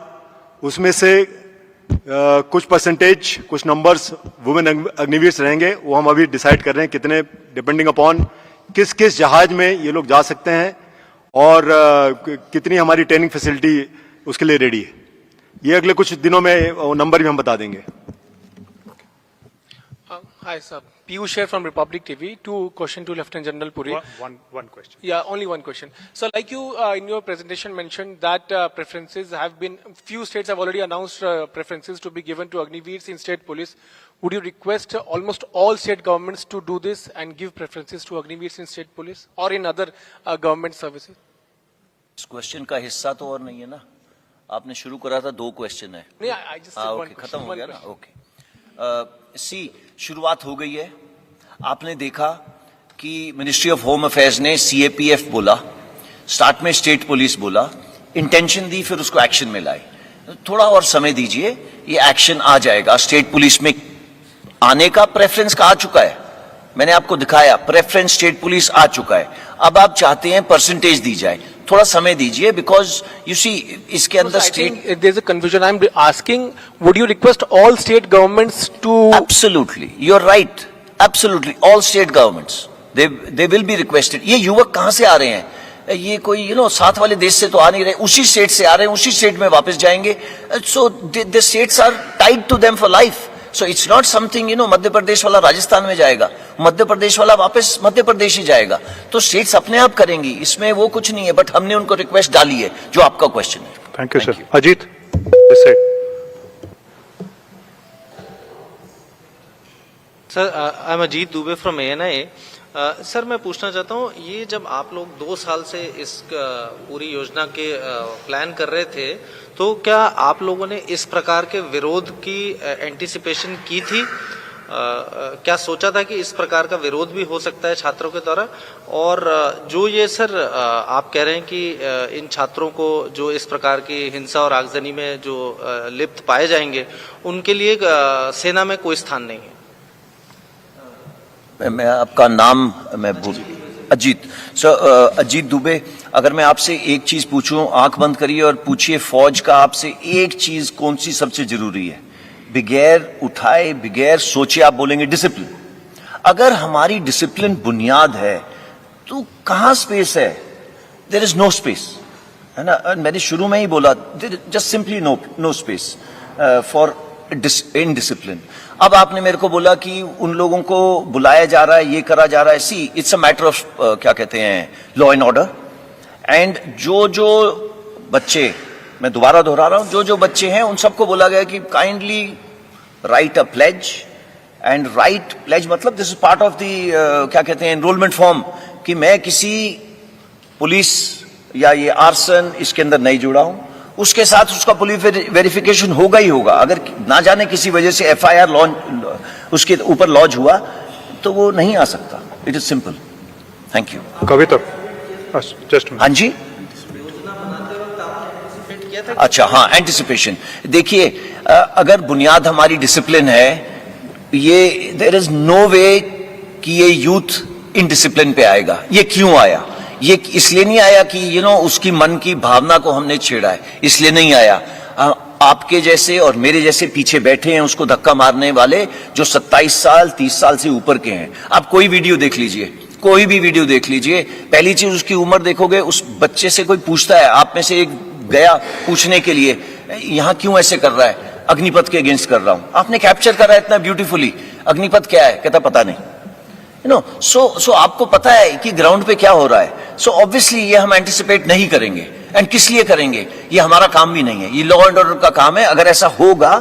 उसमें से कुछ परसेंटेज, कुछ नंबर्स वुमेन अग्निवीर्स रहेंगे। वो हम अभी डिसाइड कर रहे हैं कितने, डिपेंडिंग अपॉन किस किस जहाज में ये लोग जा सकते हैं और कितनी हमारी ट्रेनिंग फैसिलिटी उसके लिए रेडी है। ये अगले कुछ दिनों में वो नंबर भी हम बता देंगे। Hi, sir. Piyush here from Republic TV. Two question to Lieutenant General Puri. One question. Yeah, only one question. So, like you in your presentation mentioned that preferences have been, few states have already announced preferences to be given to Agniveers in state police. Would you request almost all state governments to do this and give preferences to Agniveers in state police or in other government services? इस question का हिस्सा तो और नहीं है ना, आपने शुरू करा था, 2 क्वेश्चन है। नहीं, I just said one okay, खत्म question, हो one गया ना। question. ओके, शुरुआत हो गई है। आपने देखा कि मिनिस्ट्री ऑफ होम अफेयर्स ने CAPF बोला, स्टार्ट में स्टेट पुलिस बोला, इंटेंशन दी, फिर उसको एक्शन में लाए। थोड़ा और समय दीजिए, ये एक्शन आ जाएगा। स्टेट पुलिस में आने का प्रेफरेंस का आ चुका है, मैंने आपको दिखाया, प्रेफरेंस स्टेट पुलिस आ चुका है। अब आप चाहते हैं परसेंटेज दी जाए, थोड़ा समय दीजिए, बिकॉज यू सी इसके अंदर state, there's a confusion. I'm asking, would you request all state governments to? Absolutely, you're right. Absolutely, all state governments they will be requested. ये युवक कहाँ से आ रहे हैं? ये कोई साथ वाले देश से तो आ नहीं रहे, उसी स्टेट से आ रहे हैं, उसी स्टेट में वापस जाएंगे। So the states are tied to them for life. So it's not something Madhya Pradesh वाला राजस्थान में जाएगा, मध्य प्रदेश वाला वापस मध्य प्रदेश ही जाएगा। तो स्टेट्स अपने आप करेंगी, इसमें वो कुछ नहीं है। बट हमने उनको रिक्वेस्ट डाली है, जो आपका क्वेश्चन है। Thank you, sir. Ajit, this side. Sir, I am Ajit Dubey from ANI। Sir, मैं पूछना चाहता हूँ, ये जब आप लोग 2 साल से इस पूरी योजना के प्लान कर रहे थे, तो क्या आप लोगों ने इस प्रकार के विरोध की एंटिसिपेशन की थी? क्या सोचा था कि इस प्रकार का विरोध भी हो सकता है छात्रों के द्वारा? और जो ये सर आप कह रहे हैं कि इन छात्रों को जो इस प्रकार की हिंसा और आगजनी में जो लिप्त पाए जाएंगे, उनके लिए सेना में कोई स्थान नहीं है। मैं आपका नाम मैं भूल, अजीत सर, अजीत दुबे। अगर मैं आपसे एक चीज पूछूं, आंख बंद करिए और पूछिए, फौज का आपसे एक चीज कौन सी सबसे जरूरी है? बगैर उठाए, बगैर सोचे आप बोलेंगे डिसिप्लिन। अगर हमारी डिसिप्लिन बुनियाद है तो कहां स्पेस है? देयर इज नो स्पेस, है ना। मैंने शुरू में ही बोला, just simply no space for indiscipline. अब आपने मेरे को बोला कि उन लोगों को बुलाया जा रहा है, ये करा जा रहा है। सी, इट्स अ मैटर ऑफ क्या कहते हैं, लॉ एंड ऑर्डर। एंड जो बच्चे, मैं दोबारा दोहरा रहा हूं, जो बच्चे हैं उन सबको बोला गया कि kindly write a pledge. And write pledge मतलब this is part of the क्या कहते हैं, एनरोलमेंट फॉर्म, कि मैं किसी पुलिस या ये आर्सन इसके अंदर नहीं जुड़ा हूं। उसके साथ उसका पुलिस वेरिफिकेशन होगा ही होगा। अगर ना जाने किसी वजह से एफआईआर लॉन्च उसके ऊपर लॉन्च हुआ तो वो नहीं आ सकता। It is simple. Thank you. Kavita, just हाँ जी, अच्छा, हाँ, एंटिसिपेशन। देखिए, अगर बुनियाद हमारी डिसिप्लिन है, ये देयर इज नो वे कि ये यूथ इनडिसिप्लिन पे आएगा। ये क्यों आया? ये इसलिए नहीं आया कि उसकी मन की भावना को हमने छेड़ा है, इसलिए नहीं आया। आपके जैसे और मेरे जैसे पीछे बैठे हैं उसको धक्का मारने वाले, जो 27 साल 30 साल से ऊपर के हैं। आप कोई वीडियो देख लीजिए, कोई भी वीडियो देख लीजिए, पहली चीज उसकी उम्र देखोगे। उस बच्चे से कोई पूछता है, आप में से एक गया पूछने के लिए, यहां क्यों ऐसे कर रहा है? अग्निपथ के अगेंस्ट कर रहा हूं। आपने कैप्चर करा इतना ब्यूटीफुली, अग्निपथ क्या है? कहता पता नहीं। सो आपको पता है कि ग्राउंड पे क्या हो रहा है। सो ऑब्वियसली ये हम एंटिसिपेट नहीं करेंगे। एंड किस लिए करेंगे? ये हमारा काम भी नहीं है, ये लॉ एंड ऑर्डर का काम है। अगर ऐसा होगा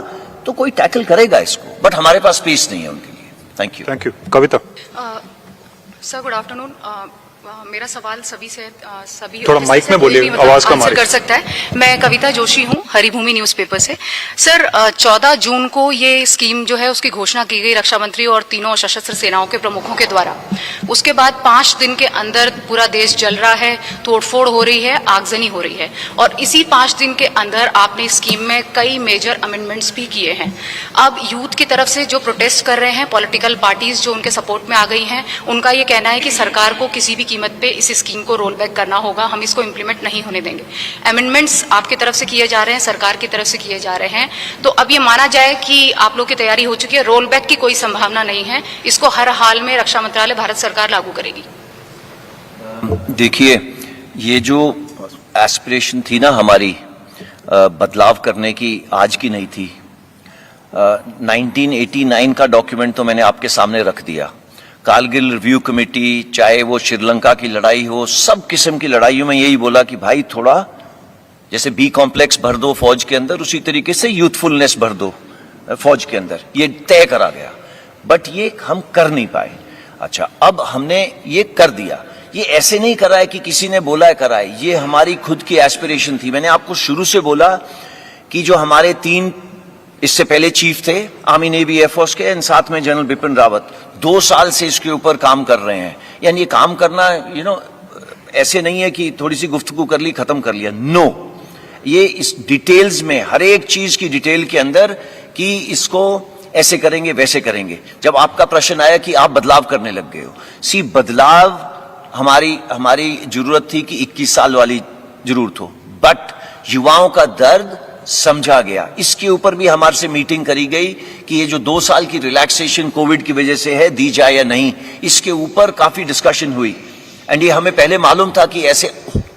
तो कोई टैकल करेगा इसको, बट हमारे पास स्पेस नहीं है उनके लिए। Thank you. Thank you. Kavita, sir good afternoon. मेरा सवाल सभी से सभी थोड़ा माइक में बोलिए, आवाज कम आ रही है। कर सकता है। मैं कविता जोशी हूँ, हरिभूमि न्यूज़पेपर से। सर 14 जून को ये स्कीम जो है उसकी घोषणा की गई रक्षा मंत्री और तीनों सशस्त्र सेनाओं के प्रमुखों के द्वारा। उसके बाद 5 दिन के अंदर पूरा देश जल रहा है, तोड़फोड़ हो रही है, आगजनी हो रही है, और इसी 5 दिन के अंदर आपने स्कीम में कई मेजर अमेंडमेंट्स भी किए हैं। अब यूथ की तरफ से जो प्रोटेस्ट कर रहे हैं, पॉलिटिकल पार्टीज जो उनके सपोर्ट में आ गई हैं, उनका ये कहना है कि सरकार को किसी भी कीमत पे इस स्कीम को रोल बैक करना होगा, हम इसको इंप्लीमेंट नहीं होने देंगे। अमेंडमेंट्स आपकी तरफ से किए जा रहे हैं, सरकार की तरफ से किए जा रहे हैं, तो अब ये माना जाए कि आप लोग की तैयारी हो चुकी है, रोल बैक की कोई संभावना नहीं है, इसको हर हाल में रक्षा मंत्रालय भारत सरकार लागू करेगी। देखिए, ये जो एस्पिरेशन थी ना हमारी बदलाव करने की, आज की नहीं थी। 1989 का डॉक्यूमेंट तो मैंने आपके सामने रख दिया। कारगिल रिव्यू कमेटी, चाहे वो श्रीलंका की लड़ाई हो, सब किस्म की लड़ाइयों में यही बोला कि भाई थोड़ा जैसे बी कॉम्प्लेक्स भर दो फौज के अंदर, उसी तरीके से यूथफुलनेस भर दो फौज के अंदर। ये तय करा गया, बट ये हम कर नहीं पाए। अच्छा, अब हमने ये कर दिया। ये ऐसे नहीं करा है कि किसी ने बोला है करा है, ये हमारी खुद की एस्पिरेशन थी। मैंने आपको शुरू से बोला कि जो हमारे 3 इससे पहले चीफ थे आर्मी नेवी एयरफोर्स के, साथ में जनरल बिपिन रावत, 2 साल से इसके ऊपर काम कर रहे हैं। यानी ये काम करना ऐसे नहीं है कि थोड़ी सी गुफ्तगू कर ली खत्म कर लिया। नो, ये इस डिटेल्स में, हर एक चीज की डिटेल के अंदर कि इसको ऐसे करेंगे वैसे करेंगे। जब आपका प्रश्न आया कि आप बदलाव करने लग गए हो, सी बदलाव हमारी जरूरत थी कि 21 साल वाली जरूरत हो, बट युवाओं का दर्द समझा गया। इसके ऊपर भी हमारे से मीटिंग करी गई कि ये जो 2 साल की रिलैक्सेशन कोविड की वजह से है, दी जाए या नहीं, इसके ऊपर काफी डिस्कशन हुई। एंड ये हमें पहले मालूम था कि ऐसे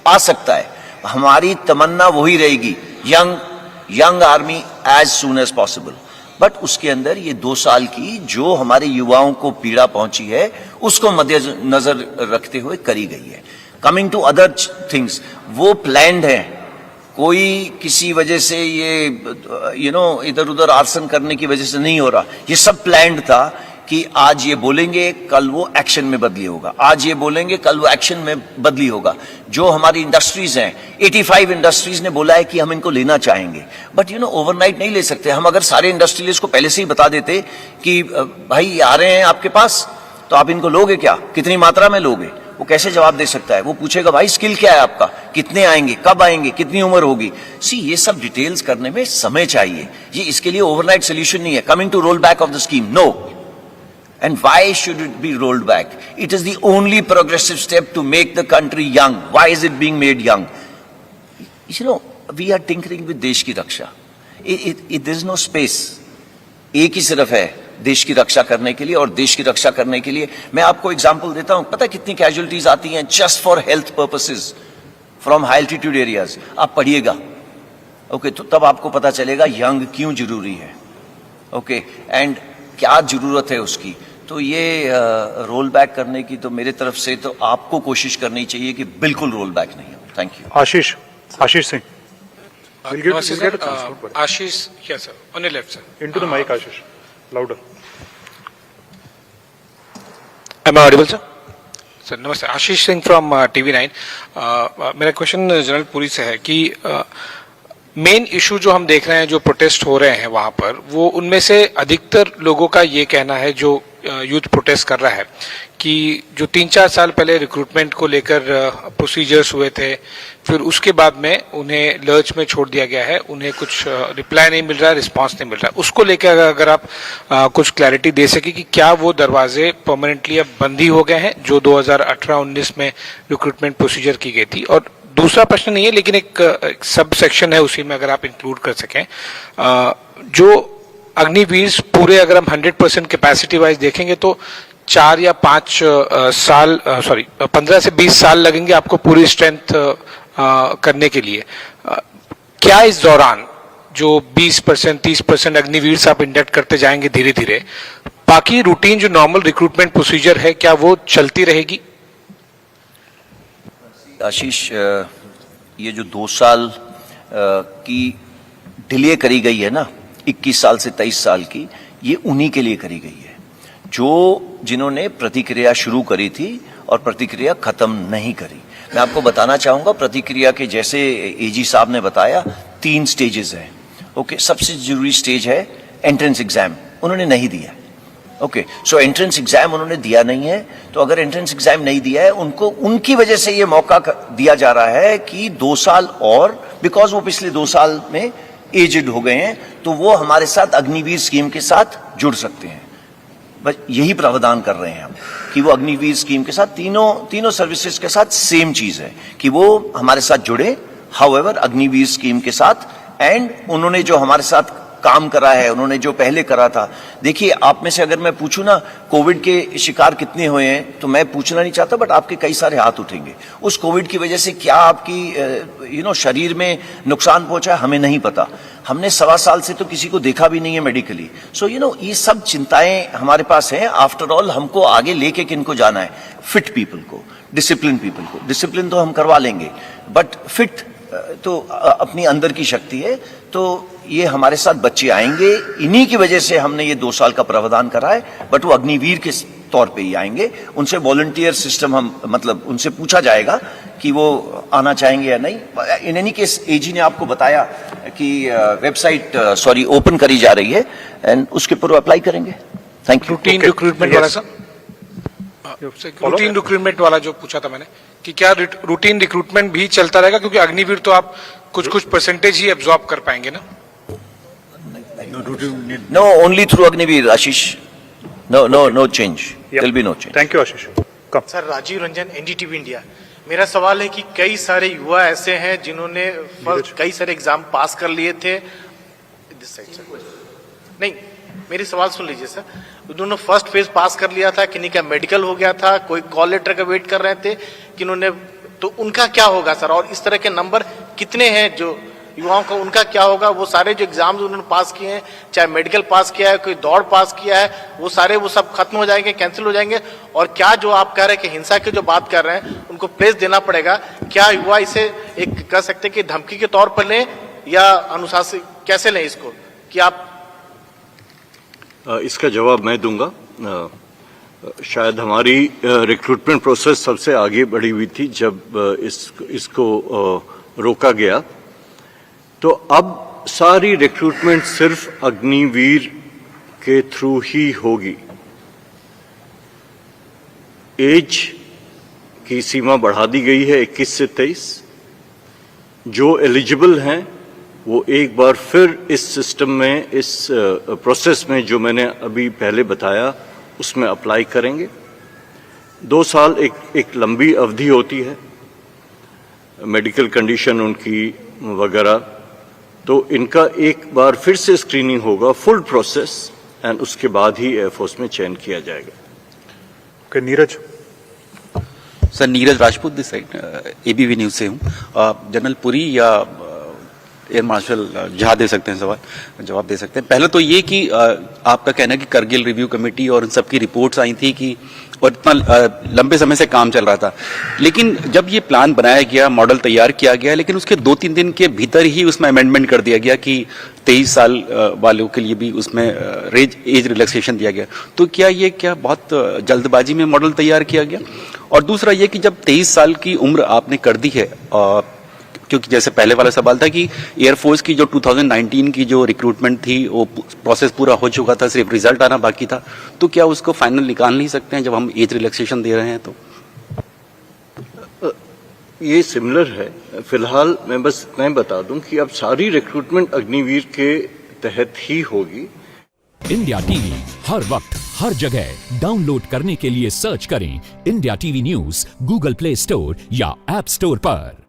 आ सकता है। हमारी तमन्ना वही रहेगी, young army as soon as possible. But उसके अंदर ये 2 साल की जो हमारे युवाओं को पीड़ा पहुंची है, उसको मद्देनजर रखते हुए करी गई है। कमिंग टू अदर थिंग्स, वो प्लान्ड है। कोई किसी वजह से ये इधर उधर आर्सन करने की वजह से नहीं हो रहा। ये सब प्लान्ड था कि आज ये बोलेंगे, कल वो एक्शन में बदली होगा, आज ये बोलेंगे, कल वो एक्शन में बदली होगा। जो हमारी इंडस्ट्रीज हैं, 85 इंडस्ट्रीज ने बोला है कि हम इनको लेना चाहेंगे, बट ओवरनाइट नहीं ले सकते। हम अगर सारे इंडस्ट्रियलिस्ट को पहले से ही बता देते कि भाई ये आ रहे हैं आपके पास, तो आप इनको लोगे क्या, कितनी मात्रा में लोगे, वो कैसे जवाब दे सकता है? वो पूछेगा भाई स्किल क्या है आपका, कितने आएंगे, कब आएंगे, कितनी उम्र होगी। सी, ये सब डिटेल्स करने में समय चाहिए। ये इसके लिए ओवरनाइट सोल्यूशन नहीं है। Coming to roll back of the scheme, no. And why should it be rolled back? It is the only progressive step to make the country young. Why is it being made young? We are tinkering with देश की रक्षा. There is no space. एक ही सिर्फ है देश की रक्षा करने के लिए। और देश की रक्षा करने के लिए मैं आपको एग्जांपल देता हूं, पता है कितनी कैजुअलिटीज आती हैं just for health purposes from high altitude areas. आप पढ़िएगा, ओके, तो तब आपको पता चलेगा यंग क्यों जरूरी है, ओके, एंड क्या जरूरत है उसकी। तो ये रोल बैक करने की तो मेरे तरफ से तो आपको कोशिश करनी चाहिए कि बिल्कुल रोल बैक नहीं हो। Thank you. Ashish Singh, Ashish, yes sir, on your left sir. into the mic, Ashish, louder. Am I audible sir? Sir नमस्ते, आशीष सिंह फ्रॉम TV9। मेरा क्वेश्चन जनरल पुरी से है कि मेन इशू जो हम देख रहे हैं, जो प्रोटेस्ट हो रहे हैं वहां पर, वो उनमें से अधिकतर लोगों का ये कहना है, जो यूथ प्रोटेस्ट कर रहा है, कि जो 3-4 साल पहले रिक्रूटमेंट को लेकर प्रोसीजर्स हुए थे, फिर उसके बाद में उन्हें लर्च में छोड़ दिया गया है, उन्हें कुछ रिप्लाई नहीं मिल रहा है, रिस्पांस नहीं मिल रहा है। उसको लेकर अगर आप कुछ क्लैरिटी दे सके कि क्या वो दरवाजे परमानेंटली अब बंद ही हो गए हैं जो 2018-19 में रिक्रूटमेंट प्रोसीजर की गई थी। और दूसरा प्रश्न नहीं है, लेकिन एक सब सेक्शन है उसी में, अगर आप इंक्लूड कर सकें, जो अग्निवीर पूरे अगर हम 100% कैपेसिटी वाइज देखेंगे तो 4 या 5 साल 15 से 20 साल लगेंगे आपको पूरी स्ट्रेंथ करने के लिए। क्या इस दौरान जो 20% 30% अग्निवीर आप इंडक्ट करते जाएंगे धीरे धीरे, बाकी रूटीन जो नॉर्मल रिक्रूटमेंट प्रोसीजर है क्या वो चलती रहेगी? आशीष, ये जो 2 साल की डिले करी गई है ना, 21 साल से 23 साल की, ये उन्हीं के लिए करी गई है जो जिन्होंने प्रतिक्रिया शुरू करी थी और प्रतिक्रिया खत्म नहीं करी। मैं आपको बताना चाहूंगा, प्रतिक्रिया के जैसे एजी साहब ने बताया 3 स्टेजेस हैं, ओके। सबसे जरूरी स्टेज है एंट्रेंस एग्जाम, उन्होंने नहीं दिया, ओके। सो एंट्रेंस एग्जाम उन्होंने दिया नहीं है, तो अगर एंट्रेंस एग्जाम नहीं दिया है उनको, उनकी वजह से ये मौका दिया जा रहा है कि 2 साल और, बिकॉज वो पिछले 2 साल में एजेड हो गए हैं, तो वो हमारे साथ अग्निवीर स्कीम के साथ जुड़ सकते हैं। बस यही प्रावधान कर रहे हैं हम कि वो अग्निवीर स्कीम के साथ तीनों सर्विसेज के साथ सेम चीज है कि वो हमारे साथ जुड़े, हाउएवर अग्निवीर स्कीम के साथ। एंड उन्होंने जो हमारे साथ काम करा है, उन्होंने जो पहले करा था, देखिए आप में से अगर मैं पूछूं ना कोविड के शिकार कितने हुए हैं, तो मैं पूछना नहीं चाहता, बट आपके कई सारे हाथ उठेंगे। उस कोविड की वजह से क्या आपकी शरीर में नुकसान पहुंचा है, हमें नहीं पता। हमने 1.25 साल से तो किसी को देखा भी नहीं है मेडिकली। सो ये सब चिंताएं हमारे पास हैं। आफ्टर ऑल हमको आगे लेके किनको जाना है? फिट पीपल को, डिसिप्लिन पीपल को। डिसिप्लिन तो हम करवा लेंगे, बट फिट तो अपनी अंदर की शक्ति है। तो ये हमारे साथ बच्चे आएंगे, इन्हीं की वजह से हमने ये 2 साल का प्रावधान करा है, बट वो अग्निवीर के तौर पे ही आएंगे। उनसे वॉलंटियर सिस्टम हम, मतलब उनसे पूछा जाएगा कि वो आना चाहेंगे या नहीं। इन एनी केस एजी ने आपको बताया कि वेबसाइट ओपन करी जा रही है, एंड उसके ऊपर अप्लाई करेंगे। Thank you. रूटीन रिक्रूटमेंट वाला सर, रूटीन रिक्रूटमेंट वाला जो पूछा था मैंने, कि क्या रूटीन रिक्रूटमेंट भी चलता रहेगा, क्योंकि अग्निवीर तो आप कुछ परसेंटेज ही एब्जॉर्ब कर पाएंगे ना? No, only through Agnivir, Ashish. No change. There'll be no change. Thank you, Ashish. Come. Sir, Rajiv Ranjan, NDTV India. मेरा सवाल है कि कई सारे युवा ऐसे हैं जिन्होंने कई सारे एग्जाम पास कर लिए थे। नहीं, मेरी सवाल सुन लीजिए सर। उन्होंने फर्स्ट फेज पास कर लिया था, किन्हीं का मेडिकल हो गया था, कोई कॉल लेटर का वेट कर रहे थे, किन्होंने, तो उनका क्या होगा सर? और इस तरह के नंबर कितने हैं जो युवाओं का, उनका क्या होगा? वो सारे जो एग्जाम्स उन्होंने पास किए हैं, चाहे मेडिकल पास किया है, कोई दौड़ पास किया है, वो सारे वो सब खत्म हो जाएंगे, कैंसिल हो जाएंगे? और क्या जो आप कह रहे हैं कि हिंसा की जो बात कर रहे हैं उनको प्लेस देना पड़ेगा, क्या युवा इसे एक कह सकते हैं कि धमकी के तौर पर लें या अनुशासित कैसे लें इसको, कि आप? इसका जवाब मैं दूंगा। शायद हमारी रिक्रूटमेंट प्रोसेस सबसे आगे बढ़ी हुई थी जब इसको रोका गया। तो अब सारी रिक्रूटमेंट सिर्फ अग्निवीर के थ्रू ही होगी। एज की सीमा बढ़ा दी गई है 21 से 23। जो एलिजिबल हैं वो एक बार फिर इस सिस्टम में, इस प्रोसेस में जो मैंने अभी पहले बताया उसमें अप्लाई करेंगे। 2 साल एक लंबी अवधि होती है, मेडिकल कंडीशन उनकी वगैरह, तो इनका एक बार फिर से स्क्रीनिंग होगा, फुल प्रोसेस, एंड उसके बाद ही एयरफोर्स में चयन किया जाएगा। Okay, Neeraj. Sir Neeraj Rajput this side ABP news से हूँ। जनरल पुरी या एयर मार्शल जहाँ दे सकते हैं सवाल जवाब दे सकते हैं। पहले तो ये कि आपका कहना है कि करगिल रिव्यू कमेटी और इन सबकी रिपोर्ट्स आई थी कि और इतना लंबे समय से काम चल रहा था, लेकिन जब ये प्लान बनाया गया, मॉडल तैयार किया गया, लेकिन उसके 2-3 दिन के भीतर ही उसमें अमेंडमेंट कर दिया गया कि 23 साल वालों के लिए भी उसमें एज रिलैक्सेशन दिया गया। तो क्या बहुत जल्दबाजी में मॉडल तैयार किया गया? और दूसरा ये कि जब 23 साल की उम्र आपने कर दी है, क्योंकि जैसे पहले वाला सवाल था कि एयरफोर्स की जो 2019 की जो रिक्रूटमेंट थी वो प्रोसेस पूरा हो चुका था, सिर्फ रिजल्ट आना बाकी था, तो क्या उसको फाइनल निकाल नहीं सकते हैं जब हम एज रिलैक्सेशन दे रहे हैं? तो ये सिमिलर है। फिलहाल मैं बस इतना बता दूं कि अब सारी रिक्रूटमेंट अग्निवीर के तहत ही होगी। इंडिया टीवी हर वक्त हर जगह डाउनलोड करने के लिए सर्च करें India TV news Google play store या ऐप स्टोर पर।